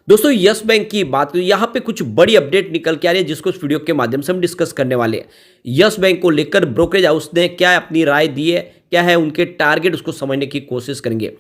दोस्तों yes bank की बात करें, यहाँ पे कुछ बड़ी अपडेट निकल के आ रही है जिसको इस वीडियो के माध्यम से हम डिस्कस करने वाले हैं। यस बैंक को लेकर ब्रोकरेज हाउस ने क्या अपनी राय दी है, क्या है उनके टारगेट, उसको समझने की कोशिश करेंगे।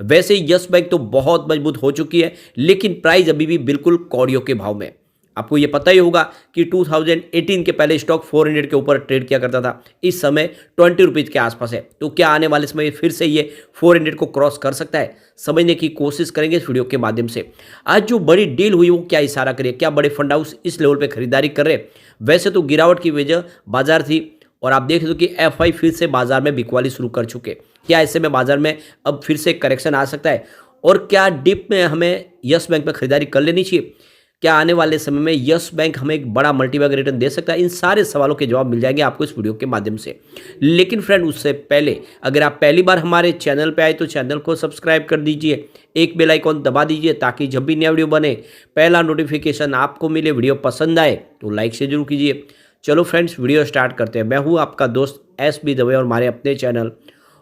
वैसे यस बैंक तो बहुत मजबूत हो चुकी है, लेकिन प्राइस अभी भी बिल्कुल कौड़ियों के भाव में। आपको ये पता ही होगा कि 2018 के पहले स्टॉक 400 के ऊपर ट्रेड किया करता था, इस समय 20 रुपीज़ के आसपास है। तो क्या आने वाले समय फिर से ये 400 को क्रॉस कर सकता है, समझने की कोशिश करेंगे इस वीडियो के माध्यम से। आज जो बड़ी डील हुई वो क्या इशारा करे, क्या बड़े फंड हाउस इस लेवल पे खरीदारी कर रहे। वैसे तो गिरावट की वजह बाजार थी, और आप देख रहे हो कि एफआई फिर से बाजार में बिकवाली शुरू कर चुके। क्या ऐसे में बाजार में अब फिर से करेक्शन आ सकता है, और क्या डिप में हमें यस बैंक में खरीदारी कर लेनी चाहिए, क्या आने वाले समय में यस बैंक हमें एक बड़ा मल्टीबैग रिटर्न दे सकता है। इन सारे सवालों के जवाब मिल जाएंगे आपको इस वीडियो के माध्यम से। लेकिन फ्रेंड, उससे पहले अगर आप पहली बार हमारे चैनल पे आए तो चैनल को सब्सक्राइब कर दीजिए, एक बेल आइकॉन दबा दीजिए ताकि जब भी नया वीडियो बने पहला नोटिफिकेशन आपको मिले। वीडियो पसंद आए तो लाइक से जरूर कीजिए। चलो फ्रेंड्स, वीडियो स्टार्ट करते हैं। मैं हूँ आपका दोस्त SB दवे और हमारे अपने चैनल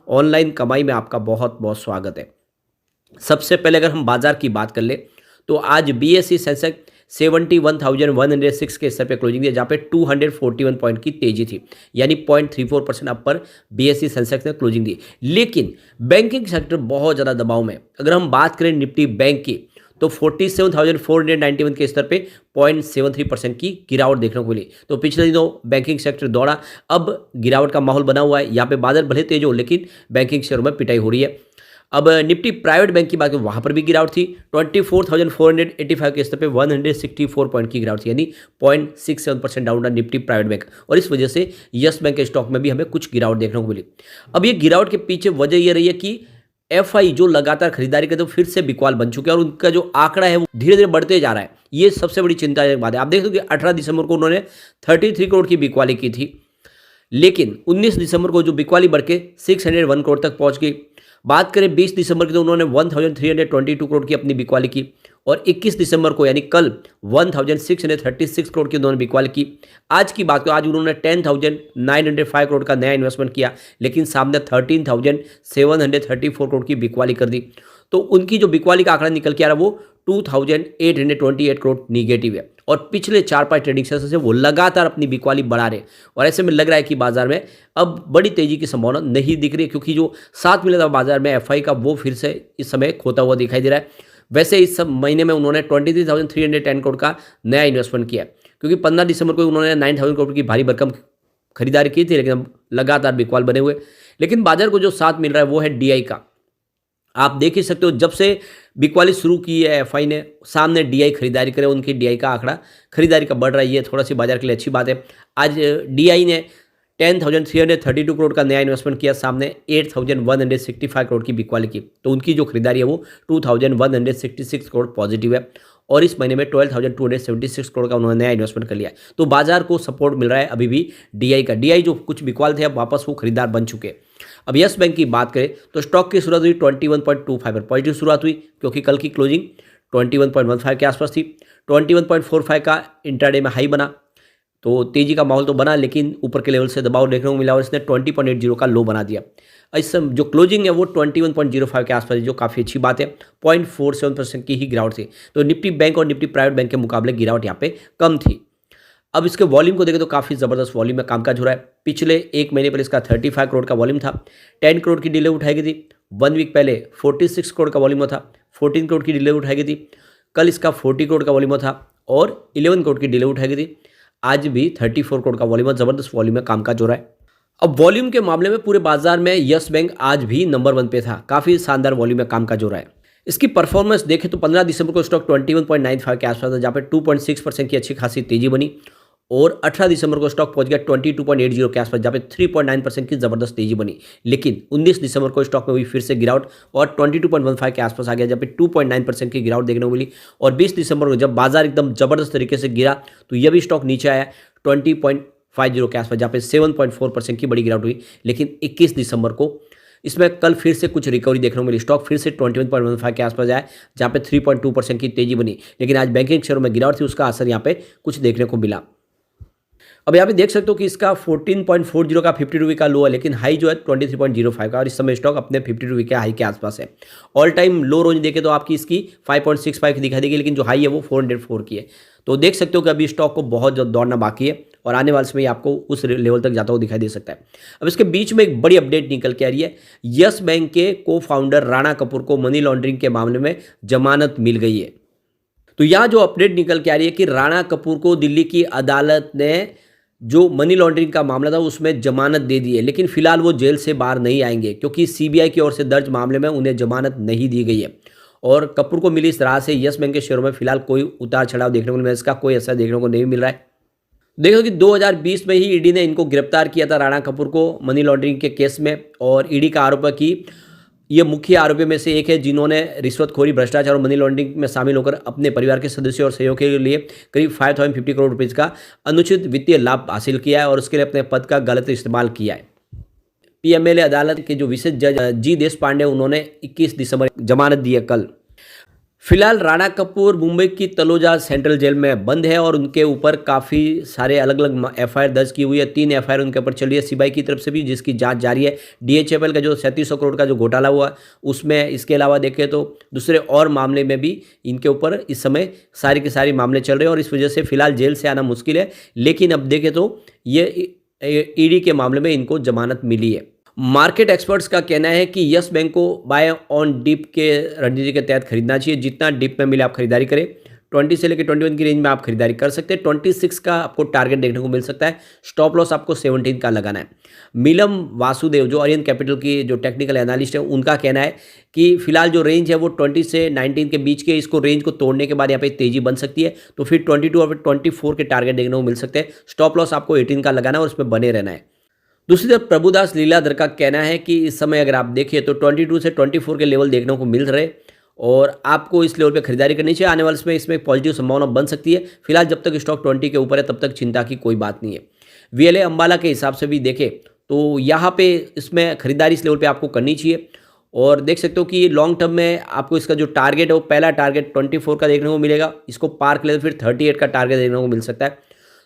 ऑनलाइन कमाई में आपका बहुत बहुत स्वागत है। सबसे पहले अगर हम बाजार की बात कर ले तो आज BSE सेंसेक्स 71,106 के स्तर पे क्लोजिंग दिया, जहाँ पे 241 पॉइंट की तेजी थी, यानी 0.34% अप पर BSE सेंसेक्स ने क्लोजिंग दी। लेकिन बैंकिंग सेक्टर बहुत ज़्यादा दबाव में। अगर हम बात करें निफ्टी बैंक की तो 47,491 के स्तर पे 0.73% की गिरावट देखने को मिली। तो पिछले दिनों बैंकिंग सेक्टर दौड़ा, अब गिरावट का माहौल बना हुआ है। यहाँ पे बाजार भले तेज हो, लेकिन बैंकिंग शेयरों में पिटाई हो रही है। अब निफ्टी प्राइवेट बैंक की बात करें, वहाँ पर भी गिरावट थी। 24,485 के स्तर पे 164 पॉइंट की गिरावट थी, यानी 0.67% डाउन रहा निफ्टी प्राइवेट बैंक। और इस वजह से यस बैंक के स्टॉक में भी हमें कुछ गिरावट देखने को मिली। अब ये गिरावट के पीछे वजह ये रही है कि एफआई जो लगातार खरीदारी करते हैं फिर से बिकवाल बन चुके हैं, और उनका जो आंकड़ा है वो धीरे धीरे बढ़ते जा रहा है। ये सबसे बड़ी चिंताजनक बात है। आप देख दो कि 18 दिसंबर को उन्होंने 33 करोड़ की बिकवाली की थी, लेकिन 19 दिसंबर को जो बिकवाली बढ़ के 601 करोड़ तक पहुंच गई। बात करें 20 दिसंबर की तो उन्होंने 1322 करोड़ की अपनी बिकवाली की, और 21 दिसंबर को यानी कल 1636 करोड़ की उन्होंने बिकवाली की। आज की बात करें, आज उन्होंने 10,905 करोड़ का नया इन्वेस्टमेंट किया, लेकिन सामने 13,734 करोड़ की बिकवाली कर दी। तो उनकी जो बिकवाली का आंकड़ा निकल के आ रहा है वो 2,828 करोड़ निगेटिव है, और पिछले 4-5 ट्रेडिंग सेशन से वो लगातार अपनी बिकवाली बढ़ा रहे। और ऐसे में लग रहा है कि बाजार में अब बड़ी तेजी की संभावना नहीं दिख रही है, क्योंकि जो साथ मिला था बाजार में एफआई का वो फिर से इस समय खोता हुआ दिखाई दे रहा है। वैसे इस सब महीने में उन्होंने 23,310 करोड़ का नया इन्वेस्टमेंट किया, क्योंकि 15 दिसंबर को उन्होंने 9,000 करोड़ की भारी भरकम खरीदारी की थी, लेकिन अब लगातार बिकवाल बने हुए। लेकिन बाजार को जो साथ मिल रहा है वो है DI का। आप देख ही सकते हो, जब से बिकवाली शुरू की है एफआई ने, सामने DI खरीदारी करे, उनकी DI का आंकड़ा खरीदारी का बढ़ रहा है। ये थोड़ा सी बाजार के लिए अच्छी बात है। आज DI ने 10,332 करोड़ का नया इन्वेस्टमेंट किया, सामने 8,165 करोड़ की बिकवाली की। तो उनकी जो खरीदारी है वो 2,166 करोड़ पॉजिटिव है, और इस महीने में 12,276 करोड़ का उन्होंने नया इन्वेस्टमेंट कर लिया है। तो बाजार को सपोर्ट मिल रहा है अभी भी DI का। DI जो कुछ बिकवाल थे अब वापस वो खरीदार बन चुके हैं। अब यस बैंक की बात करें तो स्टॉक की शुरुआत हुई 21.25 पर, पॉजिटिव शुरुआत हुई, क्योंकि कल की क्लोजिंग 21.15 के आसपास थी। 21.45 का इंट्राडे में हाई बना, तो तेजी का माहौल तो बना, लेकिन ऊपर के लेवल से दबाव देखने को मिला, और इसने 20.80 का लो बना दिया। इस समय जो क्लोजिंग है वो 21.05 के आसपास, जो काफ़ी अच्छी बात है। 0.47% की ही गिरावट थी। तो निफ्टी बैंक और निफ्टी प्राइवेट बैंक के मुकाबले गिरावट यहाँ पे कम थी। अब इसके वॉल्यूम को देखें तो काफ़ी ज़बरदस्त वॉल्यूम में कामकाज हो रहा है। पिछले एक महीने पहले इसका 35 करोड़ का वॉल्यूम था, 10 करोड़ की डिले उठाई गई थी। 1 वीक पहले 46 करोड़ का वॉल्यूम था, 14 करोड़ की डिले उठाई गई थी। कल इसका 40 करोड़ का वॉल्यूम था, और 11 करोड़ की डिले उठाई गई थी। आज भी 34 करोड़ का वॉल्यूम, ज़बरदस्त वॉल्यूम में कामकाज हो रहा है। अब वॉल्यूम के मामले में पूरे बाजार में यस बैंक आज भी नंबर 1 पे था, काफ़ी शानदार वॉल्यूम में कामकाज हो रहा है। इसकी परफॉर्मेंस देखें तो 15 दिसंबर को स्टॉक 21.95 के आसपास था, जहाँ पे 2.6% की अच्छी खासी तेजी बनी, और 18 दिसंबर को स्टॉक पहुंच गया 22.80 के आसपास, जहाँ पे 3.9% की ज़बरदस्त तेजी बनी। लेकिन 19 दिसंबर को स्टॉक में हुई फिर से गिरावट, और 22.15 के आसपास आ गया, जहाँ पे 2.9% की गिरावट देखने को मिली। और 20 दिसंबर को जब बाजार एकदम ज़बरदस्त तरीके से गिरा तो यह भी स्टॉक नीचे आया 20.50 के आसपास, जहाँ पे 7.4% की बड़ी गिरावट हुई। लेकिन 21 दिसंबर को इसमें कल फिर से कुछ रिकवरी देखने को मिली, स्टॉक फिर से 21.15 के आसपास आया, जहाँ पे 3.2% की तेजी बनी। लेकिन आज बैंकिंग शेयरों में गिरावट थी, उसका असर यहाँ पे कुछ देखने को मिला। अब यहाँ पे देख सकते हो कि इसका 14.40 का 50 रुपये का लो है, लेकिन हाई जो है 23.05 का, और इस समय स्टॉक अपने 50 रुपये के हाई के आसपास है। ऑल टाइम लो रोज देखे तो आपकी इसकी 5.65 दिखा देगी, लेकिन जो हाई है वो 404 की है। तो देख सकते हो कि अभी स्टॉक को बहुत दौड़ना बाकी है और आने वाले समय आपको उस लेवल तक जाता हुआ दिखाई दे सकता है। अब इसके बीच में एक बड़ी अपडेट निकल के आ रही है। यस बैंक के को फाउंडर राणा कपूर को मनी लॉन्ड्रिंग के मामले में जमानत मिल गई है। तो यहाँ जो अपडेट निकल के आ रही है कि राणा कपूर को दिल्ली की अदालत ने जो मनी लॉन्ड्रिंग का मामला था उसमें जमानत दे दी है, लेकिन फिलहाल वो जेल से बाहर नहीं आएंगे क्योंकि सीबीआई की ओर से दर्ज मामले में उन्हें जमानत नहीं दी गई है। और कपूर को मिली इस राह से यस बैंक के शेयरों में फिलहाल कोई उतार चढ़ाव देखने को नहीं मिला, इसका कोई असर देखने को नहीं मिल रहा है। देखो कि 2020 में ही ईडी ने इनको गिरफ्तार किया था, राणा कपूर को, मनी लॉन्ड्रिंग के केस में। और ईडी का आरोप है कि ये मुख्य आरोपियों में से एक है जिन्होंने रिश्वतखोरी, भ्रष्टाचार और मनी लॉन्ड्रिंग में शामिल होकर अपने परिवार के सदस्यों और सहयोग के लिए करीब 5050 करोड़ रुपए का अनुचित वित्तीय लाभ हासिल किया है और उसके लिए अपने पद का गलत इस्तेमाल किया है। पीएमएलए अदालत के जो विशेष जज जी देश पांडे, उन्होंने 21 दिसंबर जमानत दी है कल। फिलहाल राणा कपूर मुंबई की तलोजा सेंट्रल जेल में बंद है और उनके ऊपर काफ़ी सारे अलग अलग एफआईआर दर्ज की हुई है। 3 एफआईआर उनके ऊपर चल रही है सीबीआई की तरफ से भी, जिसकी जांच जारी है। डीएचएफएल का जो 3700 करोड़ का जो घोटाला हुआ उसमें, इसके अलावा देखें तो दूसरे और मामले में भी इनके ऊपर इस समय सारे के सारे मामले चल रहे हैं और इस वजह से फिलहाल जेल से आना मुश्किल है। लेकिन अब देखें तो ये ईडी के मामले में इनको जमानत मिली है। मार्केट एक्सपर्ट्स का कहना है कि यस बैंक को बाय ऑन डिप के रणनीति के तहत खरीदना चाहिए। जितना डिप में मिले आप खरीदारी करें। 20 से लेकर 21 की रेंज में आप खरीदारी कर सकते हैं। 26 का आपको टारगेट देखने को मिल सकता है। स्टॉप लॉस आपको 17 का लगाना है। मीलम वासुदेव जो अरियन कैपिटल की जो टेक्निकल एनालिस्ट है, उनका कहना है कि फिलहाल जो रेंज है वो 20 से 19 के बीच के, इसको रेंज को तोड़ने के बाद यहाँ पे तेजी बन सकती है। तो फिर 22 और 24 के टारगेट देखने को मिल सकते हैं। स्टॉप लॉस आपको 18 का लगाना है और उसमें बने रहना है। दूसरी तरफ प्रभुदास लीलाधर का कहना है कि इस समय अगर आप देखिए तो 22 से 24 के लेवल देखने को मिल रहे और आपको इस लेवल पे खरीदारी करनी चाहिए। आने वाले समय इसमें पॉजिटिव संभावना बन सकती है। फिलहाल जब तक स्टॉक 20 के ऊपर है तब तक चिंता की कोई बात नहीं है। वीएलए अंबाला के हिसाब से भी देखें तो यहाँ पे इसमें खरीदारी इस लेवल पे आपको करनी चाहिए और देख सकते हो कि लॉन्ग टर्म में आपको इसका जो टारगेट है वो पहला टारगेट 24 का देखने को मिलेगा। इसको पार कर ले तो फिर 38 का टारगेट देखने को मिल सकता है।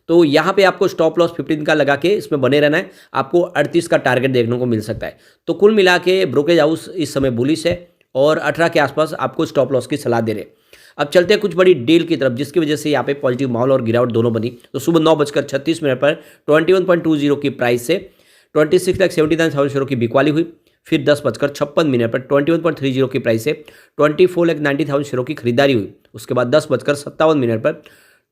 तो यहाँ पे आपको स्टॉप लॉस 15 का लगा के इसमें बने रहना है। आपको 38 का टारगेट देखने को मिल सकता है। तो कुल मिला के ब्रोकरेज हाउस इस समय बुलिश है और 18 के आसपास आपको स्टॉप लॉस की सलाह दे रहे। अब चलते हैं कुछ बड़ी डील की तरफ, जिसकी वजह से यहाँ पे पॉजिटिव माहौल और गिरावट दोनों बनी। तो सुबह 9:36 पर 21.20 की प्राइस से 26,79,000 शेयरों की बिकवाली हुई। फिर 10:56 पर 21.30 की प्राइस से 24,90,000 शेयरों की खरीदारी हुई। उसके बाद 10:57 पर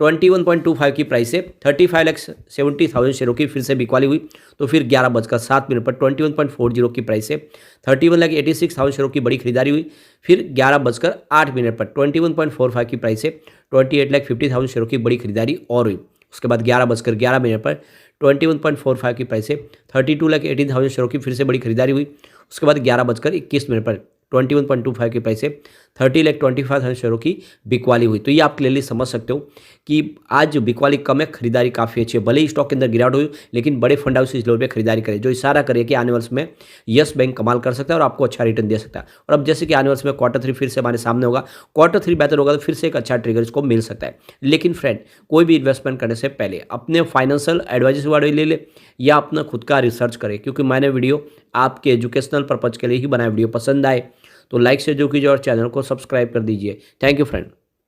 21.25 की प्राइस से 35,70,000 शेयरों की फिर से बिकवाली हुई। तो फिर 11:07 पर 21.40 की प्राइस से 31,86,000 शेयरों की बड़ी खरीदारी हुई। फिर 11:08 पर 21.45 की प्राइस से 28,50,000 शेयरों की बड़ी खरीदारी और हुई। उसके बाद 11:11 पर 21.45 की प्राइस से 32,18,000 शेयरों की फिर से बड़ी खरीदारी हुई। उसके बाद 11:21 पर 21.25 की प्राइस से 30,25,000 शेयरों की बिकवाली हुई। तो ये आप क्लियरली समझ सकते हो कि आज बिकवाली कम है, खरीदारी काफ़ी अच्छी है। भले ही स्टॉक के अंदर गिरावट हुई, लेकिन बड़े फंड हाउस इस लेवल पे खरीदारी करें, जो इशारा करे कि आने वाले समय यस बैंक कमाल कर सकता है और आपको अच्छा रिटर्न दे सकता है। और अब जैसे कि आने वाले समय Q3 फिर से हमारे सामने होगा, Q3 बेहतर होगा तो फिर से एक अच्छा ट्रिगर इसको मिल सकता है। लेकिन फ्रेंड, कोई भी इन्वेस्टमेंट करने से पहले अपने फाइनेंशियल एडवाइजर वाले ले ले या अपना खुद का रिसर्च करें, क्योंकि मैंने वीडियो आपके एजुकेशनल पर्पज़ के लिए ही बनाया। वीडियो पसंद आए तो लाइक से जो कीजिए और चैनल को सब्सक्राइब कर दीजिए। Thank you friend.